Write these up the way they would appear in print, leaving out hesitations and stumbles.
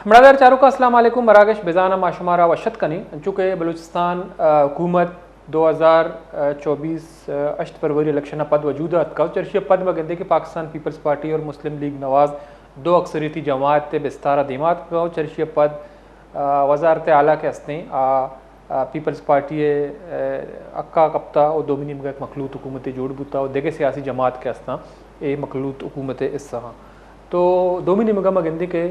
मरादार चारों का अस्सलाम वालेकुम मरागश बेजाना माशुमारा वशत कनी चूँकि बलूचिस्तान हुकूमत 2024 8 फरवरी इलेक्शन पद वजूद का चर्शी पद मगंदे की पाकिस्तान पीपल्स पार्टी और मुस्लिम लीग नवाज दो अक्सरियती जमात बिस्तारा दिमात का चर्शी पद वजारत आला के हस्ते पीपल्स पार्टी अक्का कप्ता और दोमिनी मगत मखलूत हुकूमत जोड़ बुता और देगे सियासी जमात के हस्ता ये मखलूत हुकूमत इस तो दोमिनी मगम गंदी के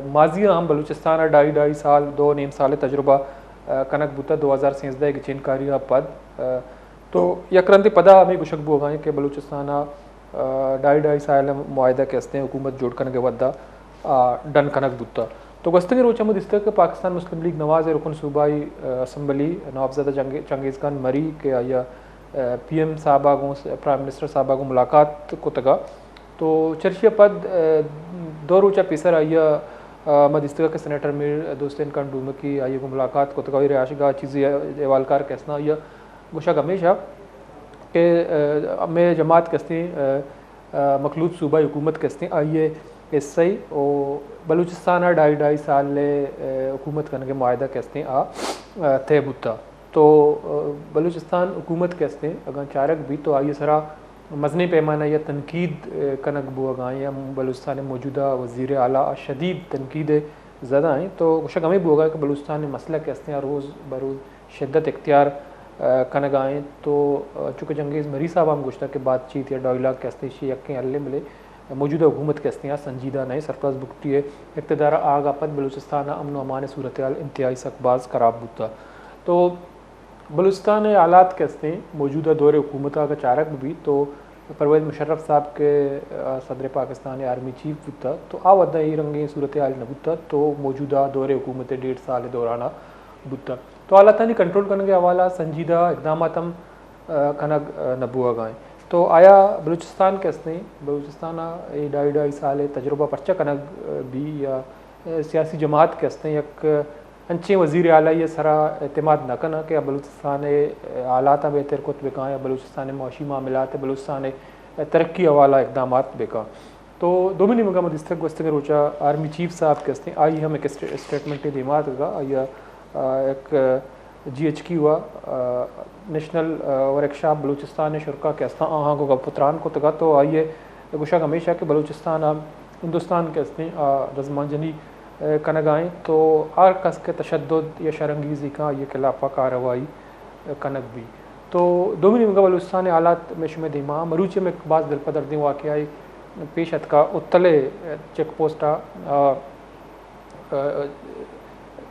माजी हम बलूचिस्तान ढाई साल दो नीम साल तजुर्बा कनक बुता 2013 की चिनकारी पद तो यकरंती पदा हमें गुशक बो गए कि बलूचिस्तान ढाई साल मुआदा के हस्ते हुकूमत जोड़ कन के वदा डन कनक बुता तो गस्तगी रोचा मुद इस के पाकिस्तान मुस्लिम लीग नवाज रुकन सूबाई असम्बली नवाबजादा चंगेज़ खान मरी के आया PM साहबागों प्राइम मिनिस्टर साहबागों मुलाकात को तगा तो चर्चिया पद दो रोचा पिसर आइया मदिस्तगा के सेनेटर मीर दोस्तेन कान डूम की आइए को मुलाकात को तकवी रियाशगा चीज़ें एवालकार कैसना या गुशा हमेशा के मैं जमात कैसती मखलूत सूबा हुकूमत कैसती आइए इससे और बलूचिस्तान ढाई साल हुकूमत करने के मुआदा कैसते थे बुता तो बलूचिस्तान हुकूमत कैसते अगर चारक भी तो आइए सरा मजनी पैमाना या तनकीद कनक बुआ या बलूचिस्तान मौजूदा वज़ीर आला शदीद तनकीद ज़्यादा हैं तो शक हमें बुआ कि बलूचिस्तान में मसला कैसे हैं रोज़ बरोज़ शिद्दत इख्तियार कनक आएँ तो चूँकि चंगेज़ मरी साहब हम गुश्ता के बातचीत या डायलाग कैसे शी यकें अल्ले मिले मौजूदा हुकूमत कैसे हैं संजीदा नए सरफराज बुकटी है इक़्तिदार आगा पद बलूचिस्तान अमन अमान सूरत इंतहाई सकबाज खराब बुता तो बलूचिस्तान हालात कैसे हैं मौजूदा दौरे हुकूमत का चारक भी तो परवेज़ मुशर्रफ साहब के सदर पाकिस्तान आर्मी चीफ बुता तो आवदा ही रंगे सूरत हाल न बुता तो मौजूदा दौरे हुकूमत 1.5 साल दौराना बुता तो आला तनी कंट्रोल करने के हवाला संजीदा इकदाम कनक नबुआ गाएँ तो आया बलूचिस्तान कैसे हैं बलूचिस्तान ढाई साल तजुर्बा पर्चा कनक भी या सियासी जमात कैसे हैं एक अंचे वज़ीर आला ये सरा एतमाद न करना कि बलूचिस्तान हालात बेहतर कुत बेका या बलूचिस्तान माशी मामलात बलूचिस्तान तरक्की हवाला इकदाम बेका तो दोमिनी मकाम दिस्तक वस्तक रोचा आर्मी चीफ साहब कहते हैं आई हम एक स्टेटमेंट दिमाग का या एक GHQ हुआ नेशनल वर्कशॉप बलूचिस्तान शुरा कहता हाँ को पुत्रान को तगा तो आइए गुशा हमेशा कि बलूचिस्तान हिंदुस्तान कहते हैं रजमांजनी कनक आएँ तो आर कस के तशद्दुद या शरंगीज़ी का ये खिलाफा कार्रवाई कनक भी तो दोमिनी मगा बलूचिस्तान हालात में शुमे दिमा मरूचे में बाज़ दिलपदर्दी वाक़या पेश का उत्तले चेक पोस्टा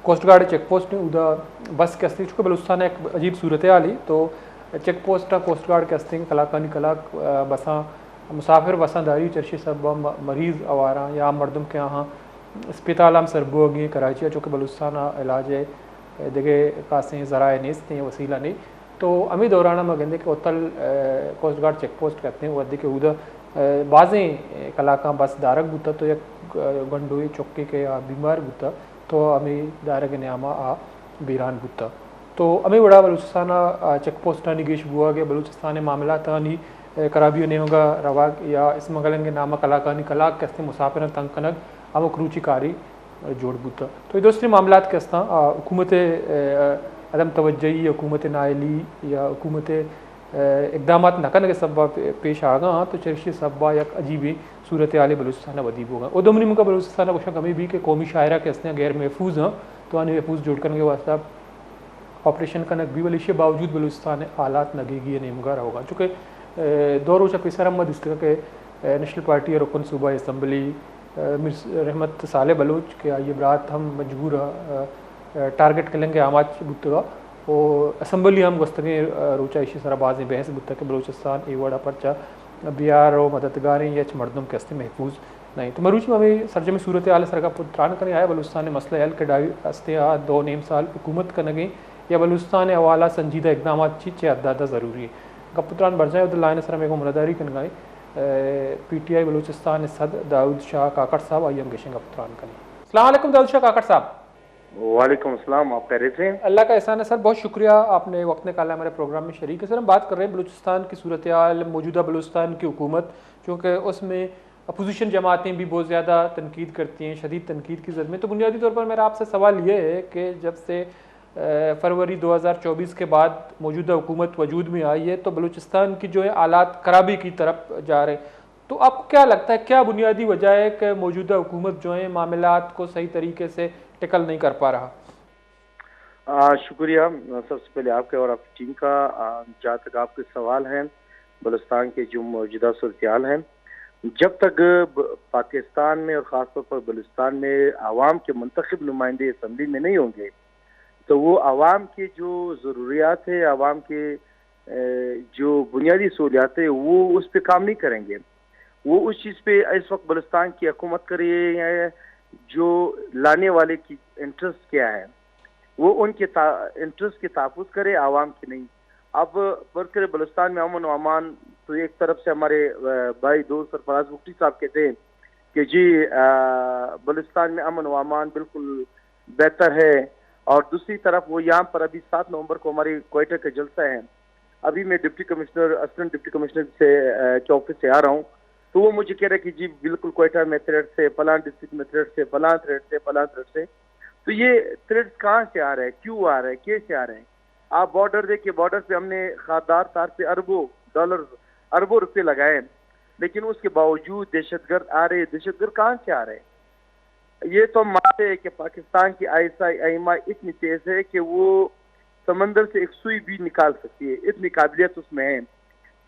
कोस्ट गार्ड चेक पोस्ट ने उदा बस के अस्ती चूँकि बलूचिस्तान एक अजीब सूरत आली तो चेक पोस्ट कोस्ट गार्ड के अस्ती कलाकानी कलाक बसा मुसाफिर बसादारी चर्शी सब मरीज़ आवारा या मरदम के यहाँ अस्पताल हम सरबोगी कराची चूँकि बलूचिस्तान इलाज देखे कासें ज़रा नेस्त हैं वसीला नहीं तो अमी दौराना मगंदे के उत्तल कोस्ट गार्ड चेक पोस्ट कहते हैं वदी के उदा बाज़ें कलाका बस दारक बुता तो एक गंडोई चौके के या बीमार बुता तो अमी दारक न्यामा बीरान बुता तो अमी बड़ा बलूचिस्तान चेक पोस्ट निगेश बुआ के बलूचिस्तान मामला तानी कराबियो ने होगा रवाक या इस मगलन के नामा कलाकानी कलाक कहते मुसाफिर तंग कनक अमुक रुचिकारी जोड़ बुता तो ये दूसरे मामला कैसा हुकूमत अदम तवज्जही हुकूमत नायली या हुकूमत इकदाम न करने के सब पेश आ गए तो चर्शी सबा या अजीब सूरत आल बलूचिस्तान वदीब होगा और दोमनी मुका बलूचिस्तान कुछ कमी भी कि कौमी शायरा कैसे गैर महफूज हैं तो आने महफूज जोड़ करने के वास्ते ऑपरेशन कनक भी वलीशे बावजूद बलूचिस्तान हालात नगेगी नहीं मुगारा होगा चूँकि दो रोज़ पिसर अहमद इस तरह के नेशनल पार्टी और रुकन सूबा असम्बली रहमत साले बलूच के ये बरात हम मजबूर टारगेट करेंगे आमाज बुतगा और असम्बली हम गस्तगे रोचा इसी सरा बाज़ बहस बुत के बलूचिस्तान ए वड़ा पर्चा बिहार और मददगारें या मरदम के हस्ते महफूज नहीं तो मरूच में हमें सरजमी सूरत आल सर का पुत्रान करने आया बलूचिस्तान ने मसला हल के ढाई हस्ते दो नीम साल हुकूमत करने या बलूचिस्तान हवाला संजीदा इकदाम ची अदादा ज़रूरी है गपुत्रान बरजाए उदलान सर में मुरादारी कन गए PTI बलूचिस्तान सद दाऊद शाह काकड़ साहब आई हम गेशेंगे पुत्रान करें अस्सलाम वालेकुम दाऊद शाह काकड़ साहब वालेकुम अस्सलाम आप कह रहे थे अल्लाह का एहसान है सर बहुत शुक्रिया आपने वक्त निकाला हमारे प्रोग्राम में शरीक है सर हम बात कर रहे हैं बलूचिस्तान की सूरत हाल मौजूदा बलूचिस्तान की हुकूमत चूँकि उसमें अपोजिशन जमातें भी बहुत ज़्यादा तनकीद करती हैं, शदीद तनकीद की ज़द में। तो बुनियादी तौर पर मेरा आपसे सवाल ये है कि जब से फरवरी 2024 के बाद मौजूदा हुकूमत वजूद में आई है तो बलूचिस्तान की जो है हालात खराबी की तरफ जा रहे हैं। तो आपको क्या लगता है, क्या बुनियादी वजह है कि मौजूदा हुकूमत जो है मामलात को सही तरीके से टेकल नहीं कर पा रहा? शुक्रिया सबसे पहले आपके और आपकी टीम का। जहाँ तक आपके सवाल हैं, बलूचिस्तान के जो मौजूदा सूरत-ए-हाल है, जब तक पाकिस्तान में और ख़ासतौर पर बलूचिस्तान में आवाम के मुंतखब नुमाइंदे असम्बली में नहीं होंगे, तो वो आवाम की जो ज़रूरियात है, आवाम के जो बुनियादी सहूलियात है, वो उस पर काम नहीं करेंगे। वो उस चीज़ पे इस वक्त बलूचिस्तान की हुकूमत कर रही है, जो लाने वाले की इंटरेस्ट क्या है, वो उनके इंटरेस्ट के तहफ़्फ़ुज़ करे, आवाम की नहीं। अब बरकर बलूचिस्तान में अमन व अमान, तो एक तरफ से हमारे भाई दोस्त सरफराज बुगटी साहब कहते हैं कि जी बलूचिस्तान में अमन व अमान बिल्कुल बेहतर है, और दूसरी तरफ वो यहाँ पर अभी 7 नवंबर को हमारी क्वेटा का जलसा है। अभी मैं deputy commissioner, assistant deputy commissioner के ऑफिस से आ रहा हूँ, तो वो मुझे कह रहे हैं कि जी बिल्कुल क्वेटा में थ्रेड से, फलान डिस्ट्रिक्ट में थ्रेड से, फलान थ्रेड से, फलान थ्रेड से। तो ये थ्रेड्स कहाँ से आ रहे हैं, क्यों आ रहे हैं, कैसे आ रहे हैं? आप बॉर्डर देखिए, बॉर्डर पे हमने खादार तार पे अरबों डॉलर, अरबों रुपए लगाए, लेकिन उसके बावजूद दहशतगर्द आ रहे हैं। दहशतगर्द कहाँ से आ रहे हैं? ये तो हम मानते हैं कि पाकिस्तान की आईएसआई इतनी तेज है कि वो समंदर से एक सुई भी निकाल सकती है, इतनी काबिलियत उसमें है।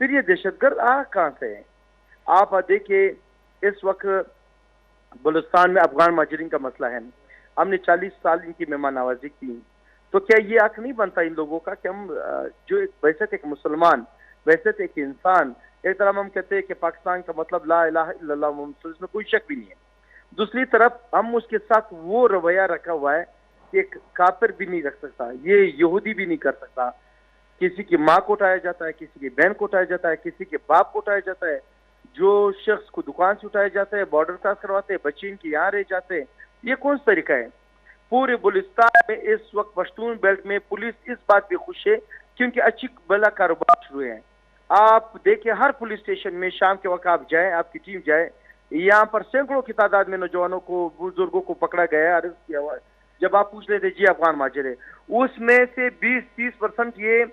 फिर ये दहशतगर्द आ कहाँ से है? आप देखिए, इस वक्त बलूचिस्तान में अफगान माजरीन का मसला है। हमने 40 साल इनकी मेहमान नवाजी की, तो क्या ये हक नहीं बनता इन लोगों का कि हम जो वैसे एक मुसलमान, वैसे एक इंसान, एक तरफ हम कहते हैं कि पाकिस्तान का मतलब ला इलाहा इल्लल्लाह मुहम्मद, इसमें कोई शक भी नहीं है। दूसरी तरफ हम उसके साथ वो रवैया रखा हुआ है कि एक काफिर भी नहीं रख सकता, ये यहूदी भी नहीं कर सकता। किसी की माँ को उठाया जाता है, किसी की बहन को उठाया जाता है, किसी के बाप को उठाया जाता है, जो शख्स को दुकान से उठाया जाता है, बॉर्डर क्रॉस करवाते हैं, बच्चे इनके यहाँ रह जाते हैं। ये कौन सा तरीका है? पूरे बलूचिस्तान में इस वक्त पश्तून बेल्ट में पुलिस इस बात पे खुश है क्योंकि अच्छी बला कारोबार शुरू है। आप देखिए, हर पुलिस स्टेशन में शाम के वक्त आप जाए, आपकी टीम जाए, यहाँ पर सैकड़ों की तादाद में नौजवानों को, बुजुर्गों को पकड़ा गया, अरेस्ट किया हुआ है। जब आप पूछ लेते जी अफगान माजिर है, उसमें से 20-30% ये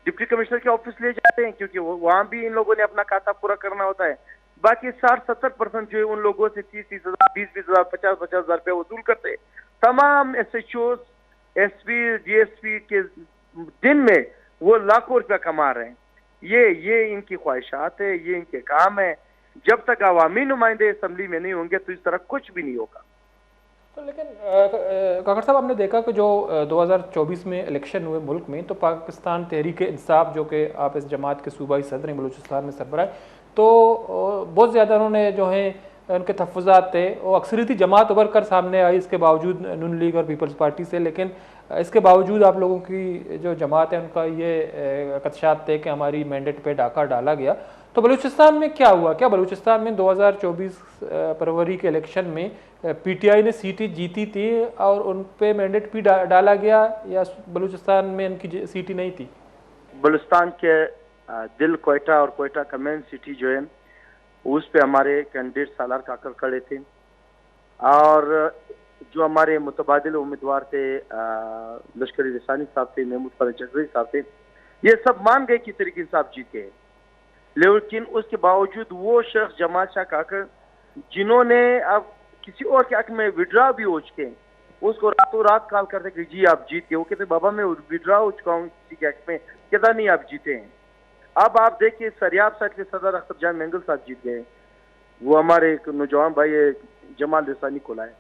डिप्टी कमिश्नर के ऑफिस ले जाते हैं, क्योंकि वहां भी इन लोगों ने अपना खाता पूरा करना होता है। बाकी 60-70% जो है उन लोगों से 30-30 हजार, 20-20 हजार, 50-50 हजार रुपया वसूल करते हैं। तमाम SHOs, SP, DSP के दिन में वो लाखों रुपया कमा रहे हैं। ये इनकी ख्वाहिशात है, ये इनके काम है। जब तक अवामी नुमाइंदे असम्बली में नहीं होंगे तो इस तरह कुछ भी नहीं होगा। तो लेकिन काकर साहब, हमने देखा कि जो 2024 में इलेक्शन हुए मुल्क में, तो पाकिस्तान तहरीक इंसाफ, जो कि आप इस जमात के सूबाई सदर हैं, बलूचिस्तान में सरबराह, तो बहुत ज़्यादा उन्होंने जो है उनके तहफ़्फ़ुज़ात थे, वो अक्सरियती जमात उभर कर सामने आई, इसके बावजूद नून लीग और पीपल्स पार्टी से। लेकिन इसके बावजूद आप लोगों की जो जमात है उनका ये खदशात थे कि हमारी मैंडेट पे डाका डाला गया। तो बलूचिस्तान में क्या हुआ? क्या बलूचिस्तान में 2024 फरवरी के इलेक्शन में PTI ने सीटें जीती थी और उन पे मैंडेट भी डाला गया, या बलूचिस्तान में उनकी सीटें नहीं थी? बलूचिस्तान के दिल कोयटा और कोयटा का मेन सिटी जो है, उस पे हमारे कैंडिडेट सालार काकर खड़े थे, और जो हमारे मुतबादिल उम्मीदवार थे लश्करी रसानी साहब थे, महमूद फरज जगरी साहब थे, ये सब मान गए कि तरीके साहब जीत गए। लेकिन उसके बावजूद वो शख्स जमाल शाह काकर, जिन्होंने अब किसी और के हक में विड्रा भी हो चुके, उसको रातों रात कॉल करते कि जी आप जीत गए। वो कहते बाबा मैं विड्रा हो चुका हूँ किसी के हक में, कहता नहीं आप जीते हैं। अब आप देखिए, सरियाब साइड के सदर अख्तर जान मेंगल साहब जीत गए, वो हमारे एक नौजवान भाई जमाल रसानी को लाए।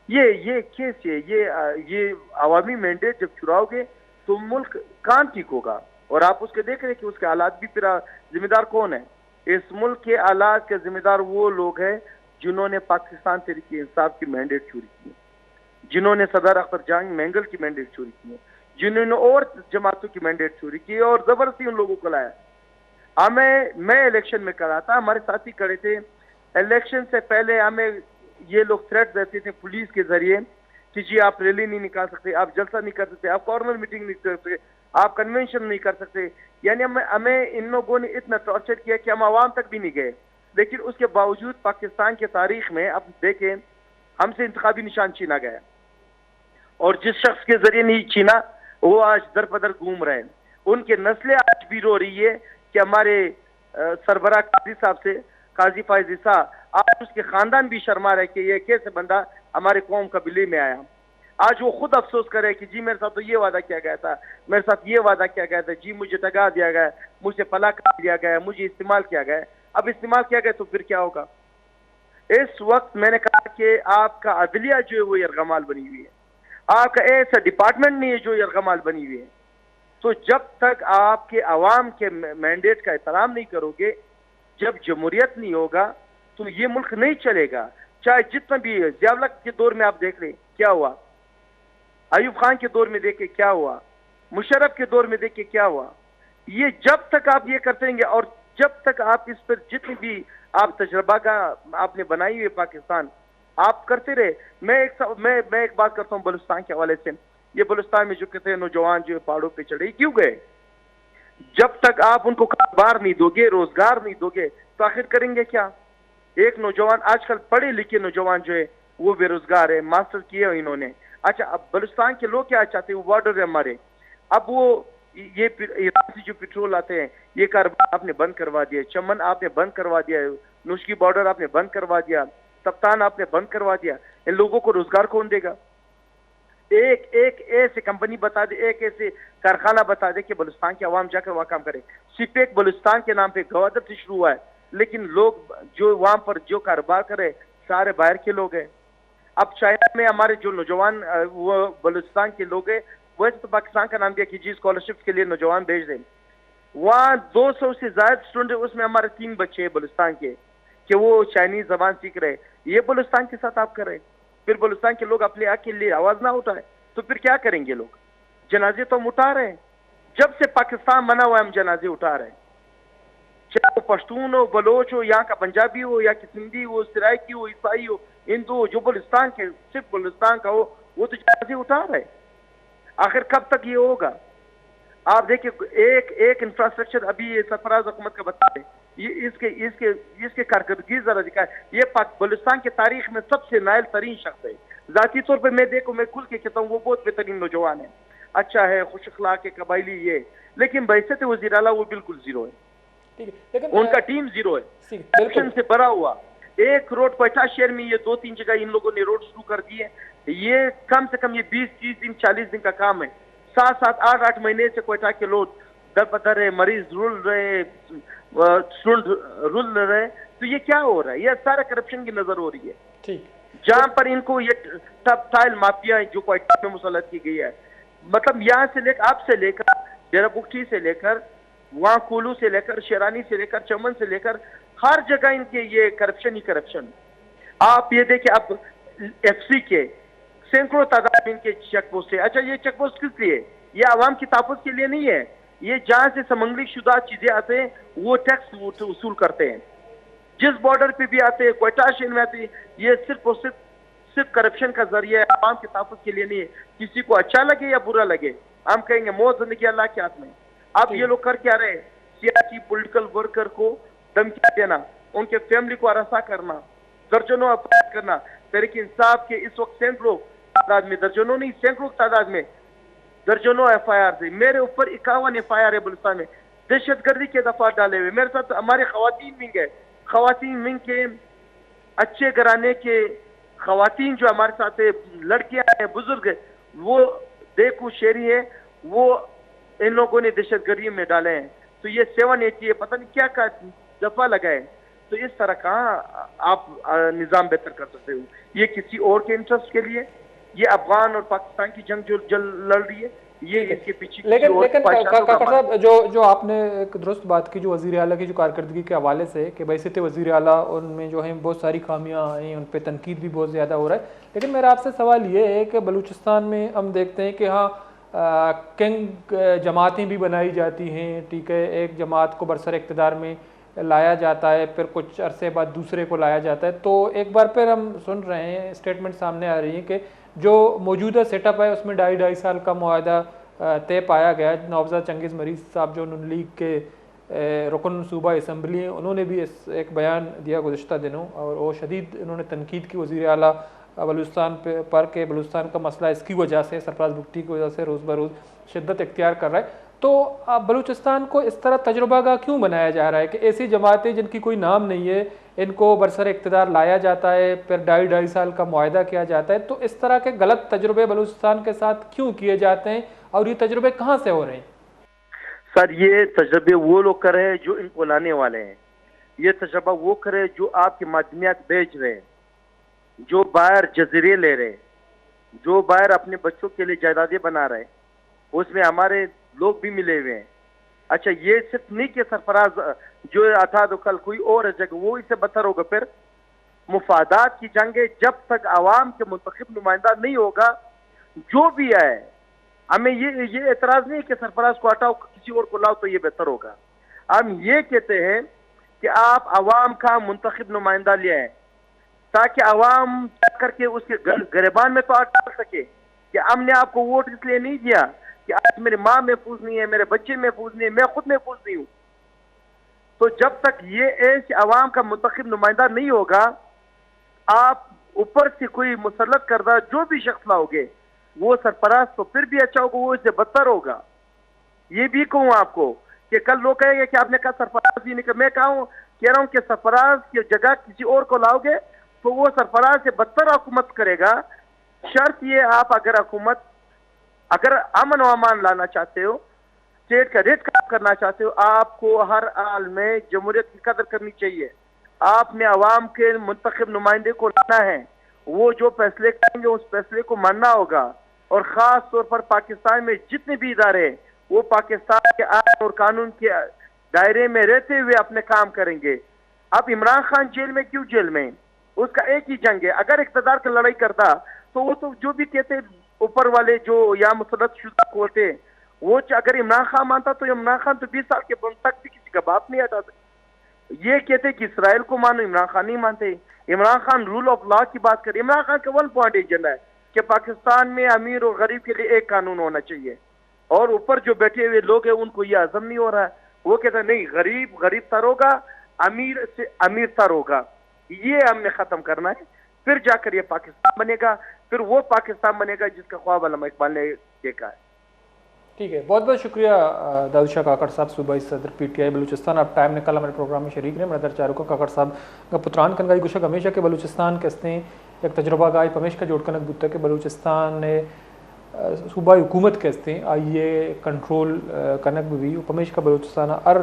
ये केस है, ये अवामी मैंडेट जब चुराओगे तो मुल्क कहाँ ठीक होगा? और आप उसके देख रहे हैं कि उसके हालात भी, फिर जिम्मेदार कौन है? इस मुल्क के हालात के जिम्मेदार वो लोग हैं जिन्होंने पाकिस्तान तहरीक इंसाफ की मैंडेट चोरी की, जिन्होंने सदर अख्तर जान मेंगल की मैंडेट चोरी की, जिन्होंने और जमातों की मैंडेट चोरी की और जबरदस्ती उन लोगों को लाया। मैं इलेक्शन में करा था, हमारे साथी खड़े थे। इलेक्शन से पहले हमें ये लोग थ्रेट देते थे पुलिस के जरिए कि जी आप रैली नहीं निकाल सकते, आप जलसा नहीं कर सकते, आप कॉर्नर मीटिंग नहीं कर सकते, आप कन्वेंशन नहीं कर सकते। यानी हमें इन लोगों ने इतना टॉर्चर किया कि हम आवाम तक भी नहीं गए। लेकिन उसके बावजूद पाकिस्तान की तारीख में अब देखें हमसे इंतखाबी निशान छीना गया, और जिस शख्स के जरिए नहीं छीना वो आज दर बदर घूम रहे हैं। उनके नस्लें आज भी रो रही है कि हमारे सरबरा काजी साहब से, काजी फायज ईसा, आज उसके खानदान भी शर्मा रहे कि ये कैसे बंदा हमारे कौम कबीले में आया। आज वो खुद अफसोस करे कि जी मेरे साथ तो ये वादा किया गया था, मेरे साथ ये वादा किया गया था, जी मुझे टगा दिया गया, मुझसे पला काट दिया गया, मुझे इस्तेमाल किया गया। अब इस्तेमाल किया गया तो फिर क्या होगा? इस वक्त मैंने कहा कि आपका अदलिया जो है वो यरगमाल बनी हुई है, आपका ऐसा डिपार्टमेंट नहीं है जो यरगमाल बनी हुई है। तो जब तक आपके अवाम के मैंडेट का एहतराम नहीं करोगे, जब जमहूरियत नहीं होगा, तो ये मुल्क नहीं चलेगा। चाहे जितना भी ज़िया के दौर में आप देख लें क्या हुआ, अयूब खान के दौर में देखे क्या हुआ, मुशर्रफ के दौर में देखे क्या हुआ। ये जब तक आप ये करते रहेंगे और जब तक आप इस पर जितनी भी आप तजर्बा का आपने बनाई हुई पाकिस्तान आप करते रहे। मैं एक बात करता हूँ बलूचिस्तान के हवाले से। ये बलूचिस्तान में जो कहते हैं नौजवान जो पहाड़ों पे चढ़े क्यों गए? जब तक आप उनको कारोबार नहीं दोगे, रोजगार नहीं दोगे, तो आखिर करेंगे क्या? एक नौजवान आजकल पढ़े लिखे नौजवान जो है वो बेरोजगार है, मास्टर किए इन्होंने। अच्छा, अब बलूचिस्तान के लोग क्या चाहते हैं? वो बॉर्डर है हमारे, अब वो ये ईरान से जो पेट्रोल आते हैं ये कारोबार आपने बंद करवा दिया, चमन आपने बंद करवा दिया, नुश्की बॉर्डर आपने बंद करवा दिया, तप्तान आपने बंद करवा दिया। इन लोगों को रोजगार कौन देगा? एक एक ऐसे कंपनी बता दे, एक ऐसे कारखाना बता दे कि बलूचिस्तान के अवाम जाकर वहां काम करे। सिपेक बलूचिस्तान के नाम पे गवादर से शुरू हुआ है, लेकिन लोग जो वहां पर जो कारोबार करे सारे बाहर के लोग हैं। अब चाइना में हमारे जो नौजवान वो बलूचिस्तान के लोग हैं, वैसे तो पाकिस्तान का नाम दिया कि जी स्कॉलरशिप के लिए नौजवान भेज दें। वहाँ 200 से ज्यादा स्टूडेंट है, उसमें हमारे 3 बच्चे हैं बलूचिस्तान के कि वो चाइनीज जबान सीख रहे। ये बलूचिस्तान के साथ आप कर रहे, फिर बलूचिस्तान के लोग अपने हक के लिए आवाज ना उठाए तो फिर क्या करेंगे लोग? जनाजे तो हम उठा रहे हैं, जब से पाकिस्तान बना हुआ है हम जनाजे उठा रहे हैं। चाहे वो पश्तून हो, बलोच हो, यहाँ का पंजाबी हो, या कि सिंधी हो, सराइकी हो, ईसाई हो, हिंदू हो, जो बलूचिस्तान के सिर्फ बलूचिस्तान का हो वो तो जनाजे उठा रहे। आखिर कब तक ये होगा? आप देखिए एक इंफ्रास्ट्रक्चर अभी ये सरफराज हुकूमत का बता दें, ये इसके कारकर्दगी जरा दिखाए। ये बलूचिस्तान की तारीख में सबसे नायल तरीन शख्स है। जाती तौर पर मैं खुल के कहता हूँ वो बहुत बेहतरीन नौजवान है, अच्छा है, खुश अखलाक है, कबायली ये, लेकिन बैसत वज़ीर आला वो बिल्कुल जीरो है। लेकिन उनका टीम जीरो है, करप्शन से भरा हुआ। एक रोड क्वेटा शहर में ये 2-3 जगह इन लोगों ने रोड शुरू कर दिए। ये कम से कम ये 20-30 दिन 40 दिन का काम है। 7-7 8-8 महीने से क्वेटा के लोग दर बदर रहे, मरीज रुल रहे, रुल रहे। तो ये क्या हो रहा है? ये सारा करप्शन की नजर हो रही है। ठीक, जहां पर इनको ये टॉयल माफिया जो क्वेटा में मुसल्लत की गई है, मतलब यहाँ से लेकर आपसे लेकर डेरा बुगटी से लेकर वहाँ कुलू से लेकर शेरानी से लेकर चमन से लेकर हर जगह इनके ये करप्शन ही करप्शन। आप ये देखिए, अब FC के सैकड़ों तादाद में इनके चेक पोस्ट है। अच्छा, ये चेक पोस्ट किस लिए? ये आवाम की ताफुज के लिए नहीं है। ये जहां से समंगलिक शुदा चीजें आते हैं वो टैक्स वसूल करते हैं। जिस बॉर्डर पे भी आते हैं, क्वेटा शहर में आते हैं, ये सिर्फ और सिर्फ करप्शन का जरिया है, आवाम के ताफुज के लिए नहीं है। किसी को अच्छा लगे या बुरा लगे, हम कहेंगे मौत जिंदगी अल्लाह के हाथ में। अब ये लोग कर क्या रहे? सियासी पॉलिटिकल वर्कर को धमकियां देना, उनके फैमिली को हरासा करना, दर्जनों अपराध करना। तहरीक इंसाफ के इस वक्त सैकड़ों तादाद में, दर्जनों नहीं सैकड़ों तादाद में दर्जनों FIR थे। मेरे ऊपर 51 FIR है बलूचिस्तान में, दहशतगर्दी के दफात डाले हुए। मेरे साथ हमारे खवातीन विंग है, खवातीन विंग के अच्छे घराने के खवातीन जो हमारे साथ है, लड़कियां हैं, बुजुर्ग है, वो देखो शेरी है, वो इन लोगों ने दहशतगर्दी में डाले हैं। तो ये 780 है, पता नहीं क्या का दफा लगाए। तो इस तरह का आप निजाम बेहतर कर सकते हो। ये किसी और के इंटरेस्ट के लिए, ये अफगान और पाकिस्तान की जंग जो लड़ रही है, ये इसके पीछे। लेकिन काकर साहब, जो आपने एक दुरुस्त बात की जो वज़ीर आला की जो कारकर्दगी के हवाले से कि बैसित वज़ीर आला उनमें जो है बहुत सारी खामियां आई, उन पर तनकीद भी बहुत ज़्यादा हो रहा है। लेकिन मेरा आपसे सवाल ये है कि बलूचिस्तान में हम देखते हैं कि हाँ किंग जमातें भी बनाई जाती हैं, ठीक है, एक जमात को बरसर इक़्तिदार में लाया जाता है, फिर कुछ अरसे बाद दूसरे को लाया जाता है। तो एक बार फिर हम सुन रहे हैं, स्टेटमेंट सामने आ रही है कि जो मौजूदा सेटअप है उसमें 2.5 साल का मुआहदा तय पाया गया है। नौबज़ाद चंगेज़ मरीज़ साहब जो नून लीग के रुकन सूबा असम्बली, उन्होंने भी एक बयान दिया गुज़श्ता दिनों, और वो शदीद इन्होंने तनकीद की वज़ीर आला बलूचिस्तान पर के बलूचिस्तान का मसला इसकी वजह से, सरफराज भुगटी की वजह से रोज़ बरोज़ शिद्दत इख्तियार कर रहा है। तो अब बलूचिस्तान को इस तरह तजुर्बागाह क्यों बनाया जा रहा है कि ऐसी जमातें जिनकी कोई नाम नहीं है इनको बरसर इक़्तिदार लाया जाता है, फिर 2.5 साल का मुआहदा किया जाता है। तो इस तरह के गलत तजुर्बे बलूचिस्तान के साथ क्यों किए जाते हैं और ये तजुर्बे कहाँ से हो रहे हैं? सर, ये तजुर्बे वो लोग कर रहे हैं जो इनको लाने वाले हैं। ये तजुर्बा वो कर रहे हैं जो आपके मादनियात बेच रहे हैं, जो बाहर जजीरे ले रहे हैं, जो बाहर अपने बच्चों के लिए जायदादें बना रहे हैं, उसमें हमारे लोग भी मिले हुए हैं। अच्छा, ये सिर्फ नहीं कि सरफराज जो आता तो कल कोई और जगह वो इससे बदतर होगा। फिर मुफादात की जंगें, जब तक आवाम के मुंतखब नुमाइंदा नहीं होगा, जो भी है, हमें ये एतराज नहीं कि सरफराज को हटाओ किसी और को लाओ तो ये बेहतर होगा। हम ये कहते हैं कि आप आवाम का मुंतखब नुमाइंदा ले आए ताकि आवाम करके उसके गिरबान में तो आ डाल सके कि हमने आपको वोट इसलिए नहीं दिया कि आज मेरी माँ महफूज नहीं है, मेरे बच्चे महफूज नहीं है, मैं खुद महफूज नहीं हूँ। तो जब तक ये ऐसे आवाम का मुंतखब नुमाइंदा नहीं होगा, आप ऊपर से कोई मुसल्लत करदा जो भी शख्स लाओगे, वो सरफराज तो फिर भी अच्छा होगा, वो इससे बदतर होगा। ये भी कहूँ आपको कि कल लोग कहेंगे कि आपने कहा सरफराज ही नहीं, मैं कह रहा हूँ कि सरफराज की जगह किसी और को लाओगे तो वो सरफराज से बदतर हुकूमत करेगा। शर्त ये, आप अगर अमन व अमान लाना चाहते हो, स्टेट का रेट कम करना चाहते हो, आपको हर हाल में जमहूरियत की कदर करनी चाहिए। आपने अवाम के मुंतखब नुमाइंदे को लाना है, वो जो फैसले करेंगे उस फैसले को मानना होगा। और ख़ास तौर पर पाकिस्तान में जितने भी इदारे हैं वो पाकिस्तान के आईन और कानून के दायरे में रहते हुए अपने काम करेंगे। अब इमरान खान जेल में क्यों? जेल में उसका एक ही जंग है। अगर इक़्तिदार की लड़ाई करता तो वो तो जो भी कहते ऊपर वाले जो या मुसल्लत शुदा होते, वो अगर इमरान खान मानता तो इमरान खान तो 20 साल के बंद तक भी किसी का बाप नहीं हटा सकते। ये कहते कि इसराइल को मानो, इमरान खान नहीं मानते। Imran Khan rule of law की बात करे। इमरान खान का 1 पॉइंट एजेंडा है कि पाकिस्तान में अमीर और गरीब के लिए एक कानून होना चाहिए, और ऊपर जो बैठे हुए लोग हैं उनको ये हजम नहीं हो रहा है। वो कहते नहीं, गरीब गरीब तर होगा, अमीर से अमीर तर होगा। ये हमने खत्म करना है, फिर जाकर ये पाकिस्तान बनेगा, फिर वो पाकिस्तान बनेगा जिसका ख्वाब अल्लामा इकबाल ने देखा है। ठीक है, बहुत बहुत शुक्रिया दाऊद शाह काकड़ साहब, सूबाई सदर PTI बलूचिस्तान। आप टाइम निकाला हमारे प्रोग्राम में शरीक रहे। मदर चारुका काकड़ साहब का पुत्रान कनगाई गुशक हमेशा के बलूचिस्तान कसते एक तजुर्बा गाय पमेश का जोड़ कनक बुत्ता के बलूचिस्तान ने सूबाई हुकूमत कहते हैं आइए कंट्रोल कनक भी पमेश का बलूचिस्तान अर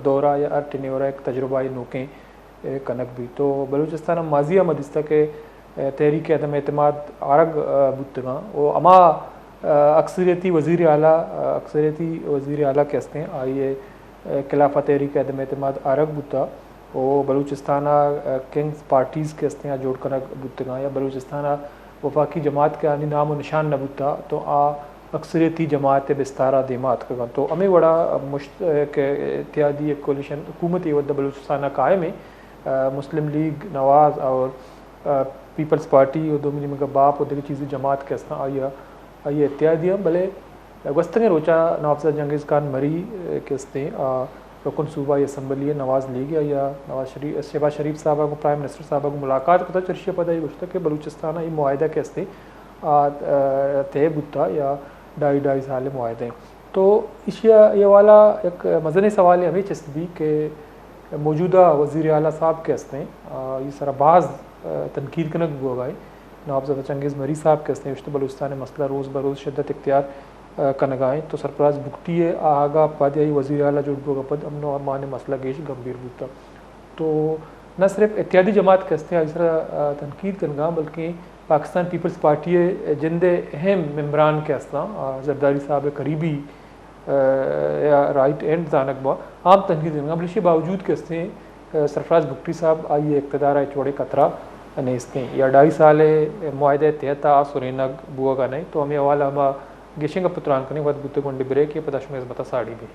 दौरा या अर टिन्योरा एक तजुर्बाई नोकें कनक भी। तो बलूचिस्तान माजिया मदिस्ता के तहरीक अदम एतमाद आरग बुतगा वो अमा अक्सरियती वज़ीर आला कहते हैं आइए खिलाफा तहरीक अदम एतमाद आरग बुता वो बलूचिस्तान किंग्स पार्टीज़ कहते हैं जोड़ कनक बुतगा या बलूचिस्तान वफाकी जमात के आनी नाम निशान न बुता तो अक्सरियती जमात बिस्तारा देमात का। तो हमें बड़ा इत्यादि कोलिशन हुकूमती वद बलूचिस्तान कायम है। मुस्लिम लीग नवाज़ और पीपल्स पार्टी और दोमिनी में बाप और दीगर चीज़ें जमात के असना आइए इत्यादि भले वस्तंग रोचा नवाब जंगीज़ खान मरी किस्ते रुकन सूबाई असम्बली नवाज़ लीग या शहबाज शरीफ साहबा को प्राइम मिनिस्टर साहबा को मुलाकात करता चर्चिया पता ही गुश्ता के बलूचिस्तान ये मुआहदा कैसे तय बुता या 2.5 साल मुआहदे। तो ये वाला एक मज़नी सवाल हमें चस्बी के मौजूदा वज़ीर आला साहब कहते हैं ये सारा बाज़ तनकीद कनक हुआ गए नवाब चंगेज़ मरी साहब कहते हैं इश्त बलूचिस्तान मसला रोज़ बरोज़ शिद्दत इख्तियार कनगाएँ। तो सरफराज भुगटी आगा पद या वज़ीर आला जो पद अमन व अमान मसला गेश गंभीर बूता। तो न सिर्फ इत्यादि जमात कहते हैं इस तरह तनकीद कनगा बल्कि पाकिस्तान पीपल्स पार्टी जिंदे अहम मेम्बरान के असना जरदारी साहब करीबी या राइट एंड जानकबा आम तनकीद कनगा बल्कि बावजूद कहते हैं सरफराज भुगटी साहब आइए इक़्तिदार चौड़े कतरा नेस्ते या 2.5 साल मुआहदे तहता सुरेनग बुआ का नहीं। तो हमें वाला हम गेशिंग पुत्रान कने वद बुते गोंडे ब्रेक ये पदाश में बता साड़ी भी।